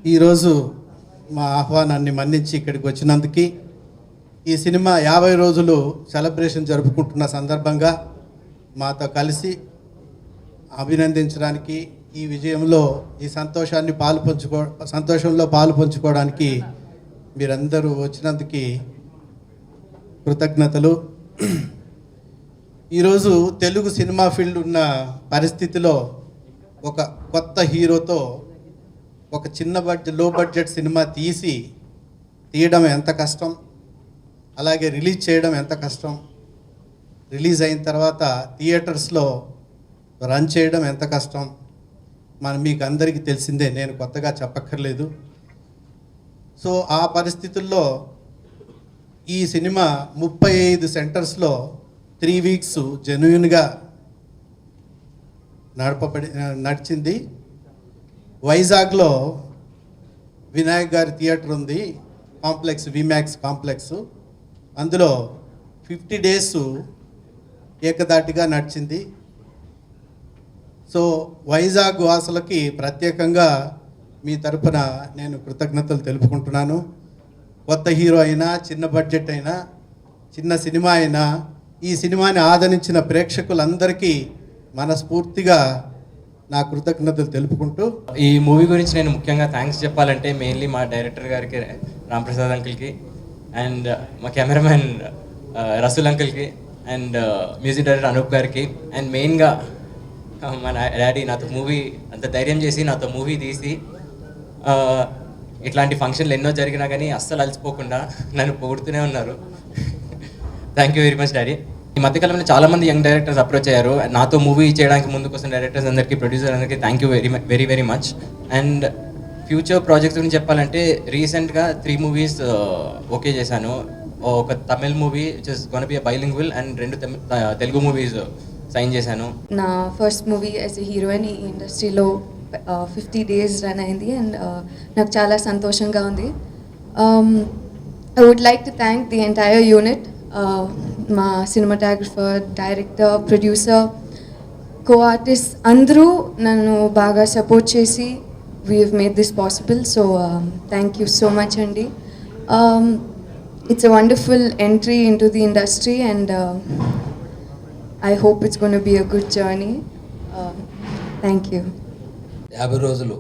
ఈరోజు మా ఆహ్వానాన్ని మన్నించి ఇక్కడికి వచ్చినందుకు, ఈ సినిమా 50 రోజులు సెలబ్రేషన్ జరుపుకుంటున్న సందర్భంగా మాతో కలిసి అభినందించడానికి, ఈ విజయంలో ఈ సంతోషంలో పాలు పంచుకోవడానికి మీరందరూ వచ్చినందుకు కృతజ్ఞతలు. ఈరోజు తెలుగు సినిమా ఫీల్డ్ ఉన్న పరిస్థితిలో ఒక కొత్త హీరోతో ఒక లో బడ్జెట్ సినిమా తీయడం ఎంత కష్టం, అలాగే రిలీజ్ చేయడం ఎంత కష్టం, రిలీజ్ అయిన తర్వాత థియేటర్స్లో రన్ చేయడం ఎంత కష్టం మీకు అందరికీ తెలిసిందే, నేను కొత్తగా చెప్పక్కర్లేదు. సో ఆ పరిస్థితుల్లో ఈ సినిమా 35 సెంటర్స్లో 3 వీక్స్ జెన్యూన్గా నడిచింది. వైజాగ్లో వినాయక్ గారి థియేటర్ ఉంది, కాంప్లెక్స్, విమాక్స్ కాంప్లెక్స్. అందులో 50 డేస్ ఏకదాటిగా నడిచింది. సో వైజాగ్ వాసులకి ప్రత్యేకంగా మీ తరపున నేను కృతజ్ఞతలు తెలుపుకుంటున్నాను. కొత్త హీరో అయినా, చిన్న బడ్జెట్ అయినా, చిన్న సినిమా అయినా, ఈ సినిమాని ఆదరించిన ప్రేక్షకులందరికీ మనస్ఫూర్తిగా నా కృతజ్ఞతలు తెలుపుకుంటూ, ఈ మూవీ గురించి నేను ముఖ్యంగా థ్యాంక్స్ చెప్పాలంటే మెయిన్లీ మా డైరెక్టర్ గారికి, రాంప్రసాద్ అంకుల్కి, అండ్ మా కెమెరామెన్ రసూల్ అంకుల్కి, అండ్ మ్యూజిక్ డైరెక్టర్ అనూప్ గారికి, అండ్ మెయిన్గా మా డాడీ నాతో మూవీ అంత ధైర్యం చేసి నాతో మూవీ తీసి ఇట్లాంటి ఫంక్షన్లు ఎన్నో జరిగినా కానీ అస్సలు అలసిపోకుండా నన్ను పొగుడుతూనే ఉన్నారు. Thank you very much daddy. ఈ మధ్యకాలంలో చాలామంది యంగ్ డైరెక్టర్స్ అప్రోచ్ అయ్యారు నాతో మూవీ చేయడానికి ముందుకు వస్తున్న డైరెక్టర్స్ అందరికీ, ప్రొడ్యూసర్ అందరికీ thank you very much. And future projects గురించి చెప్పాలంటే రీసెంట్గా 3 మూవీస్ ఓకే చేశాను. ఒక Tamil movie which is gonna be a bilingual, and 2 Telugu movies sign చేశాను. నా first movie as a heroine ఈ ఇండస్ట్రీలో 50 డేస్ రన్ అయింది, అండ్ నాకు చాలా సంతోషంగా ఉంది. I would like to thank the entire unit, మా cinematographer, director, producer, co artist అందరూ నన్ను బాగా సపోర్ట్ చేసి we have made this possible. So thank you so much అండి. It's a wonderful entry into the industry, and I hope it's going to be a good journey. Thank you. 50 రోజులు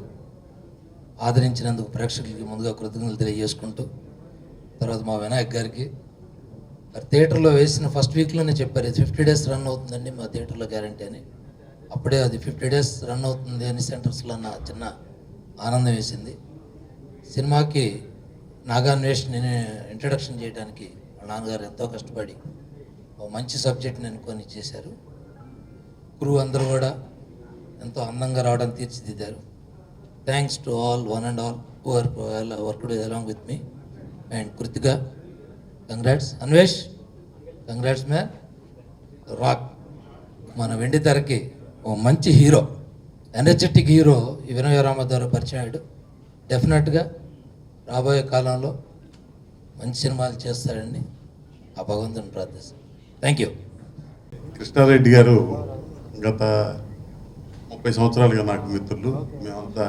ఆదరించినందుకు ప్రేక్షకులకి ముందుగా కృతజ్ఞతలు తెలియజేసుకుంటూ, తర్వాత మా వినాయక్ గారికి థియేటర్లో వేసిన ఫస్ట్ వీక్లోనే చెప్పారు 50 డేస్ రన్ అవుతుందండి మా థియేటర్లో గ్యారంటీ అని. అప్పుడే అది 50 డేస్ రన్ అవుతుంది అని సెంటర్స్లో నా చిన్న ఆనందం వేసింది. సినిమాకి నాగాన్వేష్ని ఇంట్రడక్షన్ చేయడానికి మా నాన్నగారు ఎంతో కష్టపడి మంచి సబ్జెక్ట్ని అనుకొని చేశారు. క్రూ అందరూ కూడా ఎంతో అందంగా రావడం తీర్చిదిద్దారు. Thanks to all, one and all who are worked along with me. And Krithika, congrats. Anvesh, congrats man, rock. మన వెండి తెరకి ఓ మంచి హీరో, ఎనర్జెటిక్ హీరో ఈ వినయ రామ ద్వారా పరిచయం అయ్యాడు. డెఫినెట్గా రాబోయే కాలంలో మంచి సినిమాలు చేస్తాడని ఆ భగవంతుని ప్రార్థిస్తాను. Thank you. కృష్ణారెడ్డి గారు గత 30 సంవత్సరాలుగా నాకు మిత్రులు. మేమంతా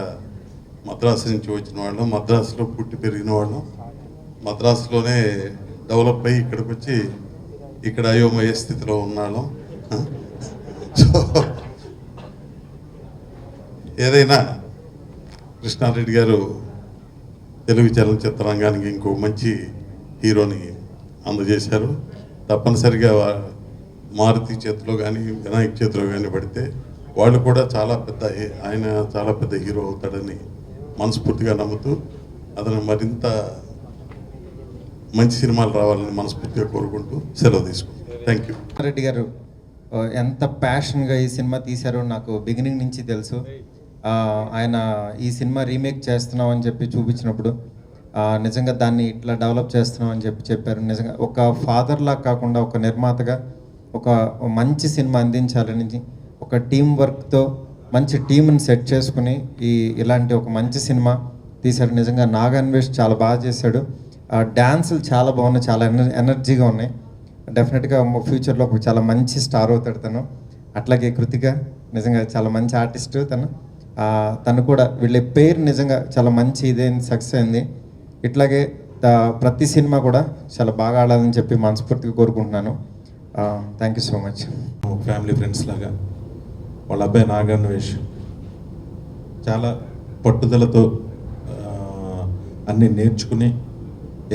మద్రాసు నుంచి వచ్చిన వాళ్ళం, మద్రాసులో పుట్టి పెరిగిన వాళ్ళం, మద్రాసులోనే డెవలప్ అయ్యి ఇక్కడికి వచ్చి ఇక్కడ అయోమయ స్థితిలో ఉన్నాళ్ళం. సో ఏదైనా కృష్ణారెడ్డి గారు తెలుగు చలనచిత్ర రంగానికి ఇంకో మంచి హీరోని అందజేశారు. తప్పనిసరిగా మారుతి చేతిలో కానీ, వినాయక్ చేతిలో కానీ పడితే వాళ్ళు కూడా ఆయన చాలా పెద్ద హీరో అవుతాడని మనస్ఫూర్తిగా నమ్ముతూ, అతను మరింత మంచి సినిమాలు రావాలని మనస్ఫూర్తిగా కోరుకుంటూ సెలవు తీసుకుంటాను. Thank you. రెడ్డి గారు ఎంత ప్యాషన్గా ఈ సినిమా తీశారో నాకు బిగినింగ్ నుంచి తెలుసు. ఆయన ఈ సినిమా రీమేక్ చేస్తున్నాం అని చెప్పి చూపించినప్పుడు నిజంగా దాన్ని ఇట్లా డెవలప్ చేస్తున్నాం అని చెప్పారు. నిజంగా ఒక ఫాదర్లా కాకుండా ఒక నిర్మాతగా ఒక మంచి సినిమా అందించాలని ఒక టీం వర్క్తో మంచి టీంని సెట్ చేసుకుని ఇలాంటి ఒక మంచి సినిమా తీశారు. నిజంగా నాగాన్వేష్ చాలా బాగా చేశాడు. డ్యాన్సులు చాలా బాగున్నాయి, చాలా ఎనర్జీగా ఉన్నాయి. డెఫినెట్గా ఫ్యూచర్లో చాలా మంచి స్టార్ అవుతాడు తను. అట్లాగే కృతిక నిజంగా చాలా మంచి ఆర్టిస్ట్ తను. తను కూడా వీళ్ళ పేరు నిజంగా చాలా మంచి ఇదేంది సక్సెస్ అయింది. ఇట్లాగే ప్రతి సినిమా కూడా చాలా బాగా ఆడాలని చెప్పి మనస్ఫూర్తిగా కోరుకుంటున్నాను. Thank you so much. Family friends లాగా వాళ్ళ అబ్బాయి నాగన్వేష్ చాలా పట్టుదలతో అన్నీ నేర్చుకుని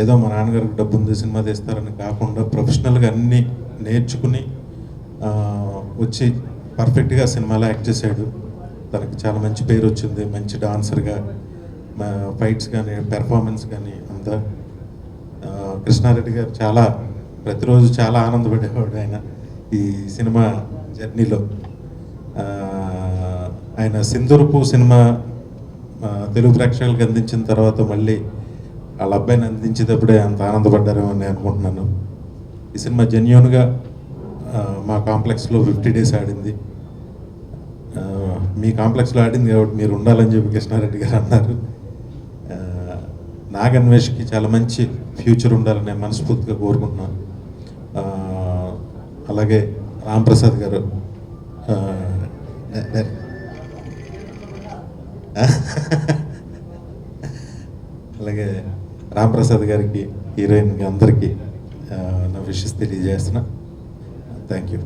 ఏదో మా నాన్నగారికి డబ్బు ఉంది సినిమా తీస్తారని కాకుండా ప్రొఫెషనల్గా అన్నీ నేర్చుకుని వచ్చి పర్ఫెక్ట్గా సినిమాలో యాక్ట్ చేశాడు. తనకి చాలా మంచి పేరు వచ్చింది, మంచి డాన్సర్గా, ఫైట్స్ కానీ పెర్ఫార్మెన్స్ కానీ అంతా. కృష్ణారెడ్డి గారు ప్రతిరోజు చాలా ఆనందపడేవాడు ఆయన ఈ సినిమా జర్నీలో. ఆయన సింధూరపు సినిమా తెలుగు ప్రేక్షకులకు అందించిన తర్వాత మళ్ళీ వాళ్ళ అబ్బాయిని అందించేటప్పుడే అంత ఆనందపడ్డారేమో అని అనుకుంటున్నాను. ఈ సినిమా జెన్యూన్గా మా కాంప్లెక్స్లో 50 days ఆడింది. మీ కాంప్లెక్స్లో ఆడింది కాబట్టి మీరు ఉండాలని చెప్పి కృష్ణారెడ్డి గారు అన్నారు. నాగన్వేష్కి చాలా మంచి ఫ్యూచర్ ఉండాలని నేను మనస్ఫూర్తిగా కోరుకుంటున్నాను. అలాగే రాంప్రసాద్ గారు అలాగే రాంప్రసాద్ గారికి, హీరోయిన్కి అందరికీ నా విషెస్ తెలియజేస్తున్నా. Thank you.